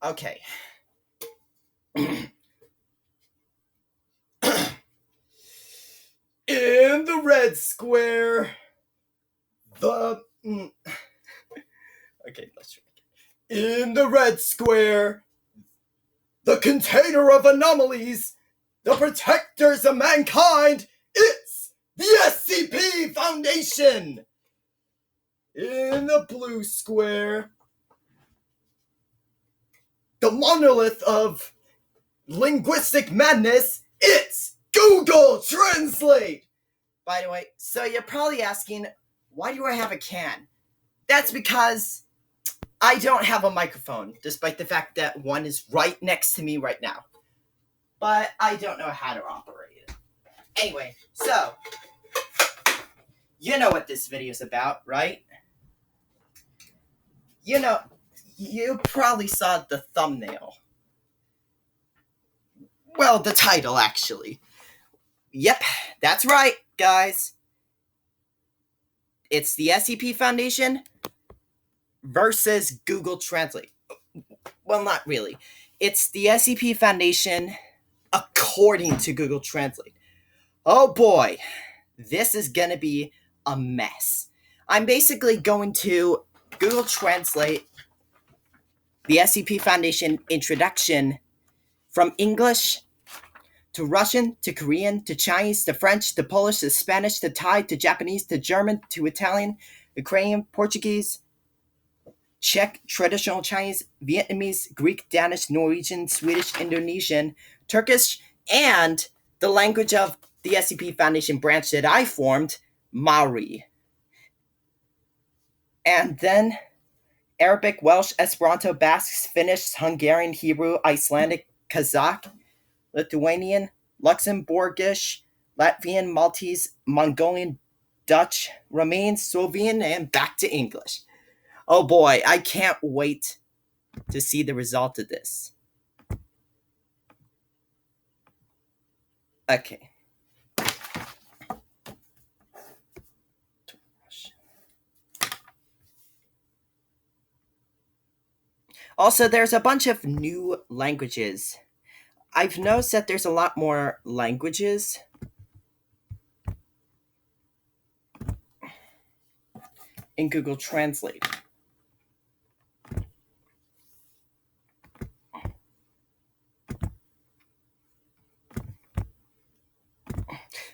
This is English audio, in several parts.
Okay. In the red square, the... Okay, let's try again. In the red square, the container of anomalies, the protectors of mankind, it's the SCP Foundation! In the blue square, the monolith of linguistic madness, it's Google Translate! By the way, so you're probably asking, why do I have a can? That's because I don't have a microphone, despite the fact that one is right next to me right now. But I don't know how to operate it. Anyway, so, you know what this video is about, right? You know, you probably saw the thumbnail. Well, the title, actually. Yep, that's right, guys. It's the SCP Foundation versus Google Translate. Well, not really. It's the SCP Foundation according to Google Translate. Oh boy, this is gonna be a mess. I'm basically going to Google Translate the SCP Foundation introduction from English to Russian to Korean to Chinese to French to Polish to Spanish to Thai to Japanese to German to Italian, Ukrainian, Portuguese, Czech, traditional Chinese, Vietnamese, Greek, Danish, Norwegian, Swedish, Indonesian, Turkish, and the language of the SCP Foundation branch that I formed, Maori. And then Arabic, Welsh, Esperanto, Basque, Finnish, Hungarian, Hebrew, Icelandic, Kazakh, Lithuanian, Luxembourgish, Latvian, Maltese, Mongolian, Dutch, Romanian, Slovenian, and back to English. Oh boy, I can't wait to see the result of this. Okay. Also, there's a bunch of new languages. I've noticed that there's a lot more languages in Google Translate.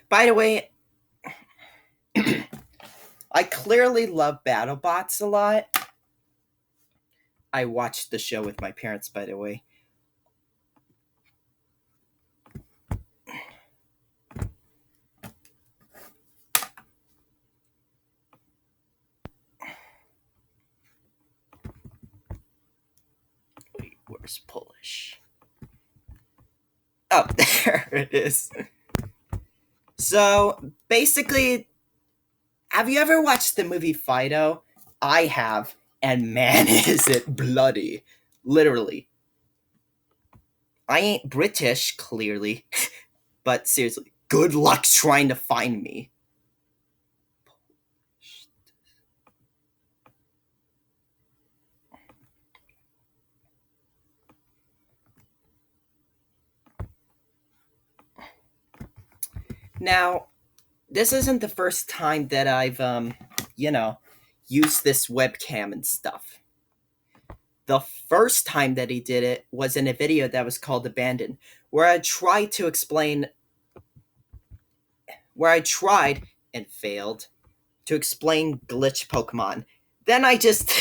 By the way, I clearly love BattleBots a lot. I watched the show with my parents, by the way. Wait, where's Polish? Oh, there it is. So, basically, have you ever watched the movie Fido? I have, and man, is it bloody. Literally. I ain't British, clearly, but seriously, good luck trying to find me. Now, this isn't the first time that I've, used this webcam and stuff. The first time that he did it was in a video that was called Abandoned, where I tried and failed to explain glitch Pokemon. Then I just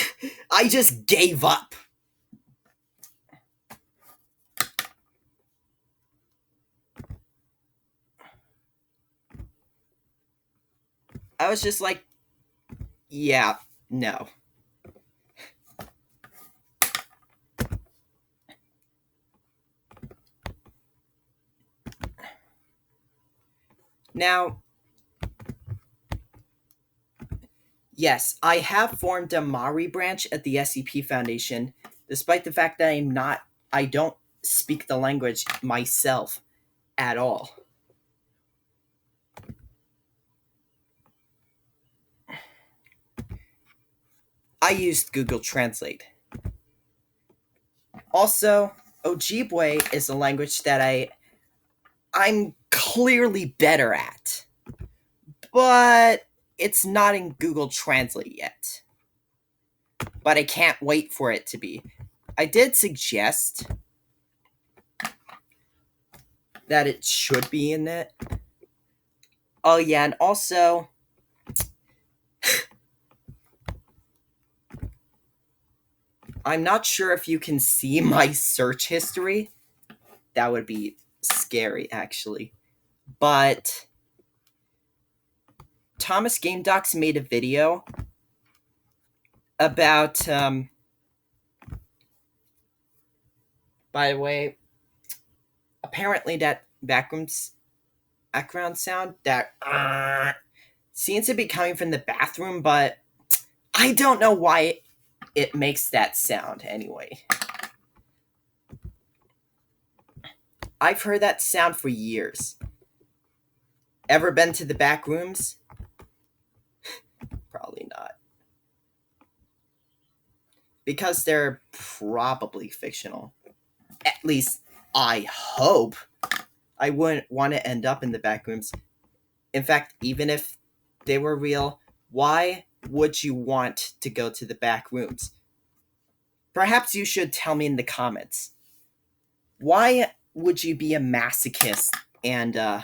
gave up. I was just like, yeah, no. Now, yes, I have formed a Maori branch at the SCP Foundation, despite the fact that I don't speak the language myself at all. I used Google Translate. Also, Ojibwe is a language that I'm clearly better at, but it's not in Google Translate yet. But I can't wait for it to be. I did suggest that it should be in it. Oh yeah, and also I'm not sure if you can see my search history. That would be scary, actually. But Thomas Game Docs made a video about, by the way, apparently that background sound, that seems to be coming from the bathroom, but I don't know why it makes that sound anyway. I've heard that sound for years. Ever been to the back rooms? Probably not. Because they're probably fictional. At least, I hope. I wouldn't want to end up in the back rooms. In fact, even if they were real, why would you want to go to the back rooms? Perhaps you should tell me in the comments. Why would you be a masochist and,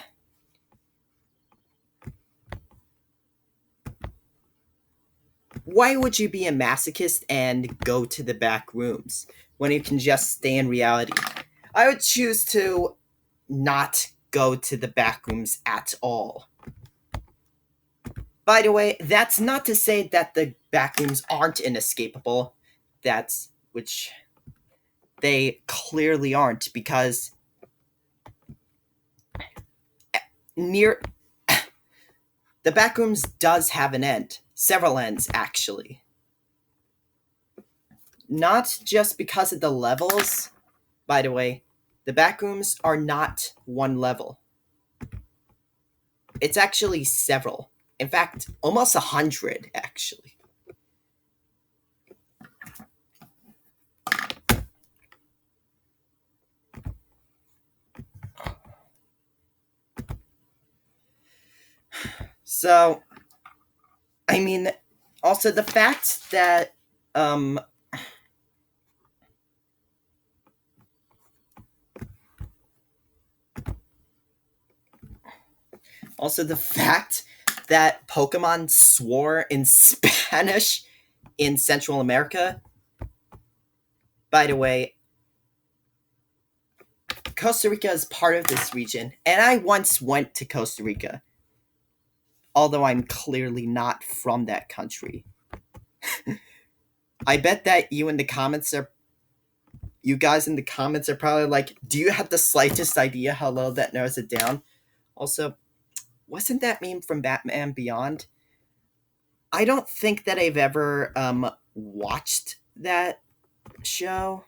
why would you be a masochist and go to the back rooms when you can just stay in reality? I would choose to not go to the back rooms at all. By the way, that's not to say that the back rooms aren't inescapable. That's which they clearly aren't, because near the back rooms does have an end. Several ends, actually. Not just because of the levels. By the way, the back rooms are not one level. It's actually several. In fact, almost 100, actually. So, I mean, also the fact that, also the fact that Pokemon swore in Spanish in Central America. By the way, Costa Rica is part of this region, and I once went to Costa Rica, although I'm clearly not from that country. I bet that you guys in the comments are probably like, do you have the slightest idea how low that narrows it down? Also, wasn't that meme from Batman Beyond? I don't think that I've ever watched that show.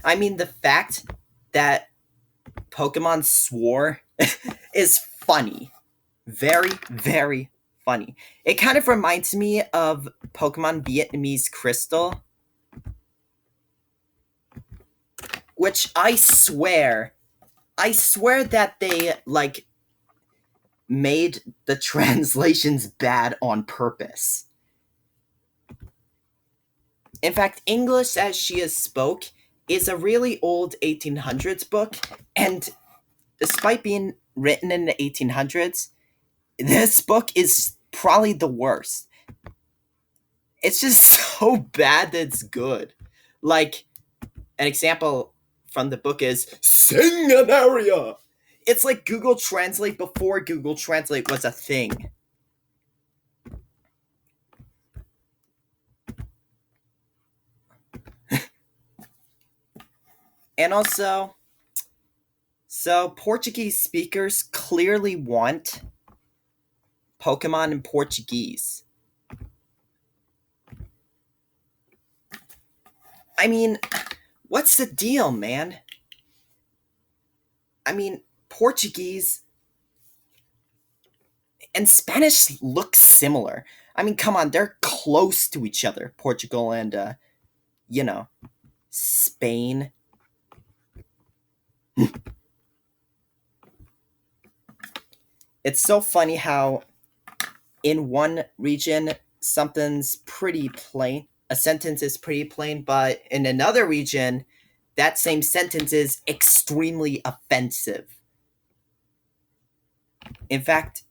I mean, the fact that Pokemon swore is funny. Very, very funny. It kind of reminds me of Pokemon Vietnamese Crystal, which I swear that they, like, made the translations bad on purpose. In fact, English as She Is Spoke is a really old 1800s book, and despite being written in the 1800s, this book is probably the worst. It's just so bad that it's good. Like, an example from the book is sing an aria. It's like Google Translate before Google Translate was a thing. And also, so Portuguese speakers clearly want Pokemon in Portuguese. I mean, what's the deal, man? I mean, Portuguese and Spanish look similar. I mean, come on, they're close to each other. Portugal and, you know, Spain. It's so funny how in one region something's pretty plain, a sentence is pretty plain, but in another region, that same sentence is extremely offensive. In fact,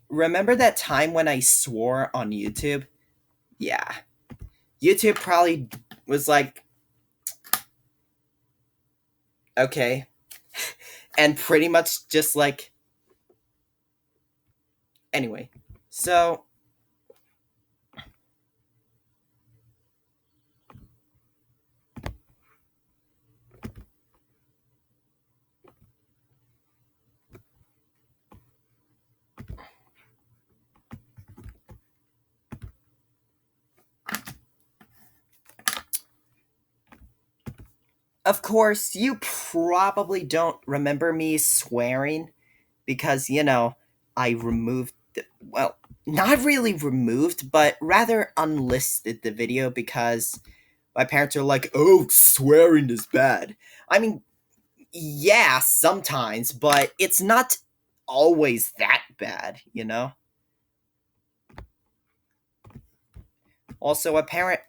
remember that time when I swore on YouTube? Yeah. YouTube probably was like, okay. And pretty much just like, anyway. So, of course, you probably don't remember me swearing because, I removed, well, not really removed, but rather unlisted the video because my parents are like, oh, swearing is bad. I mean, yeah, sometimes, but it's not always that bad. Also, a parent.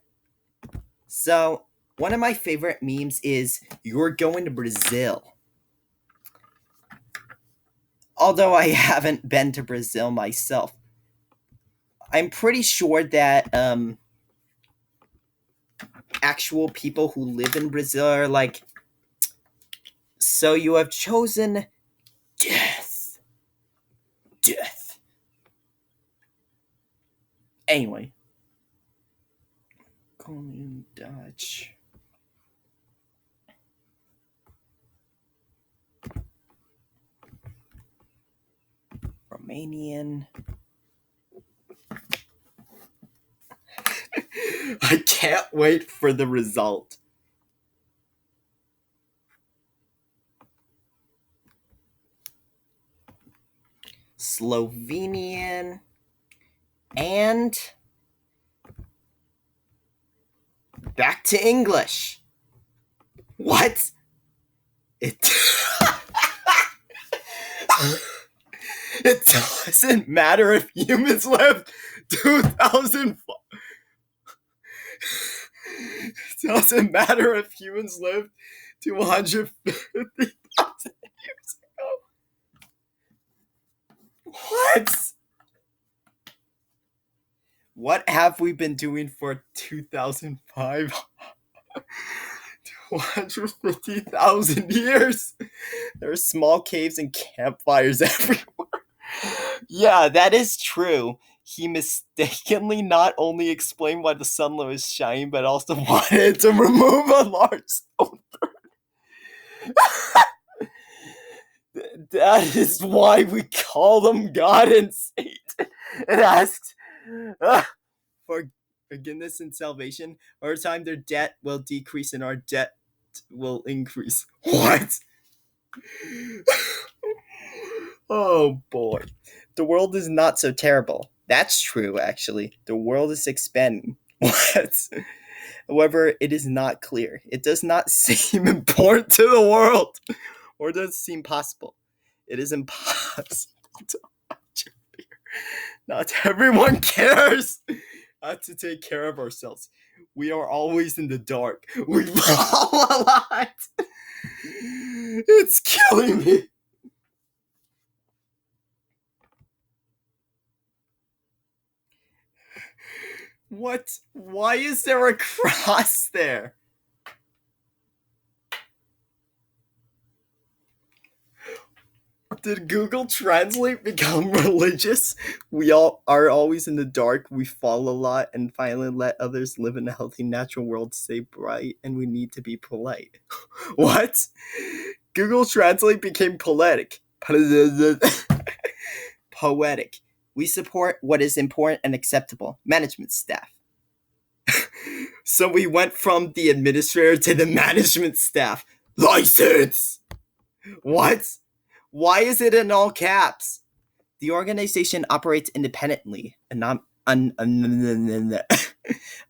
So, one of my favorite memes is, you're going to Brazil. Although I haven't been to Brazil myself. I'm pretty sure that actual people who live in Brazil are like, so you have chosen death. Death. Anyway. Calling Dutch. Romanian. I can't wait for the result. Slovenian. And back to English. What? It It doesn't matter if humans lived 2,000. It doesn't matter if humans lived 250,000 years ago. What? What have we been doing for 2005? 250,000 years? There are small caves and campfires everywhere. Yeah, that is true. He mistakenly not only explained why the sun was shining, but also wanted to remove a large stone. That is why we call them God and Satan. And asked for forgiveness and salvation. Over time, their debt will decrease and our debt will increase. What? Oh boy. The world is not so terrible. That's true, actually. The world is expanding. What? However, it is not clear. It does not seem important to the world. Or does it seem possible? It is impossible to fear. Not everyone cares. Have to take care of ourselves. We are always in the dark. We fall a lot. It's killing me. What? Why is there a cross there? Did Google Translate become religious? We all are always in the dark, we fall a lot, and finally let others live in a healthy, natural world, stay bright, and we need to be polite. What? Google Translate became poetic. Poetic. We support what is important and acceptable. Management staff. So we went from the administrator to the management staff. License! What? Why is it in all caps? The organization operates independently,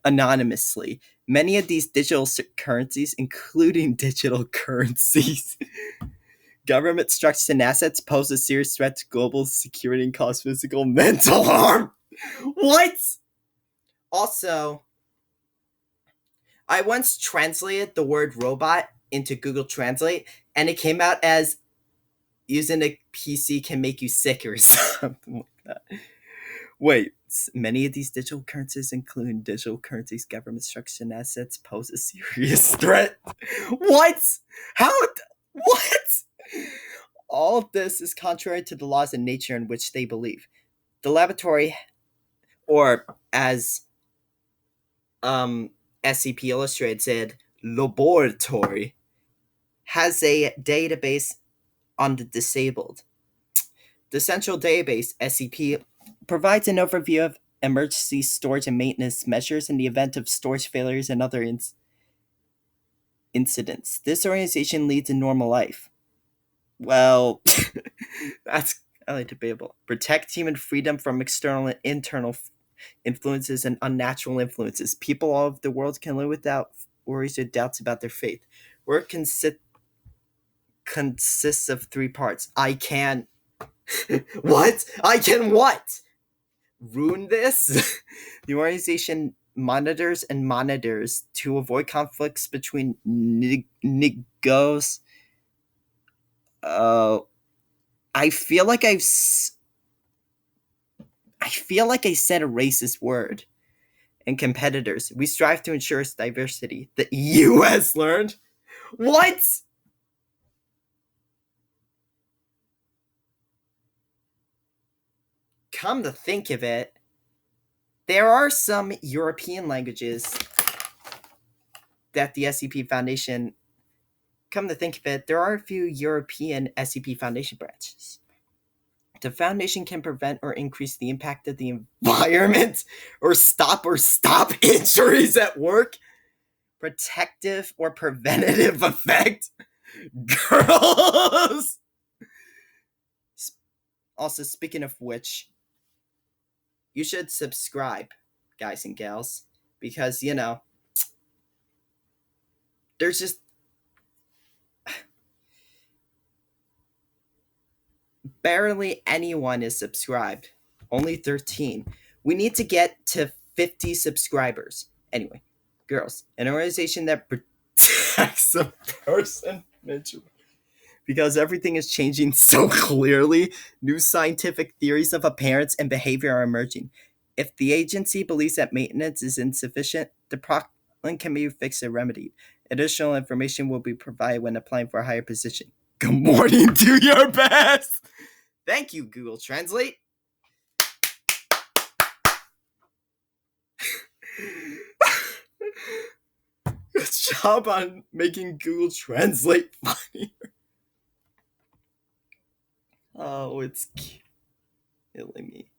anonymously. Many of these digital currencies, including digital currencies, government structures and assets, pose a serious threat to global security and cause physical and mental harm. What? Also, I once translated the word robot into Google Translate, and it came out as using a PC can make you sick or something like that. Wait, many of these digital currencies, including digital currencies, government structures, and assets, pose a serious threat. What? How? What? All of this is contrary to the laws of nature in which they believe. The laboratory, or as SCP Illustrated said, laboratory, has a database on the disabled. The central database, SCP, provides an overview of emergency storage and maintenance measures in the event of storage failures and other incidents. This organization leads a normal life. Well, that's highly debatable. Protect human freedom from external and internal influences and unnatural influences. People all over the world can live without worries or doubts about their faith. Work consists of 3 parts. I can... What? I can what? Ruin this? The organization monitors to avoid conflicts between nigos. I feel like I said a racist word. And competitors. We strive to ensure diversity. The EU has learned. What? Come to think of it, there are some European languages that the SCP Foundation... Come to think of it, there are a few European SCP Foundation branches. The Foundation can prevent or increase the impact of the environment, or stop injuries at work. Protective or preventative effect. Girls! Also, speaking of which, you should subscribe, guys and gals, because, there's just... barely anyone is subscribed. Only 13. We need to get to 50 subscribers. Anyway, girls, an organization that protects a person... Because everything is changing so clearly, new scientific theories of appearance and behavior are emerging. If the agency believes that maintenance is insufficient, the problem can be fixed or remedied. Additional information will be provided when applying for a higher position. Good morning, do your best! Thank you, Google Translate. Good job on making Google Translate funny. Oh, it's killing me.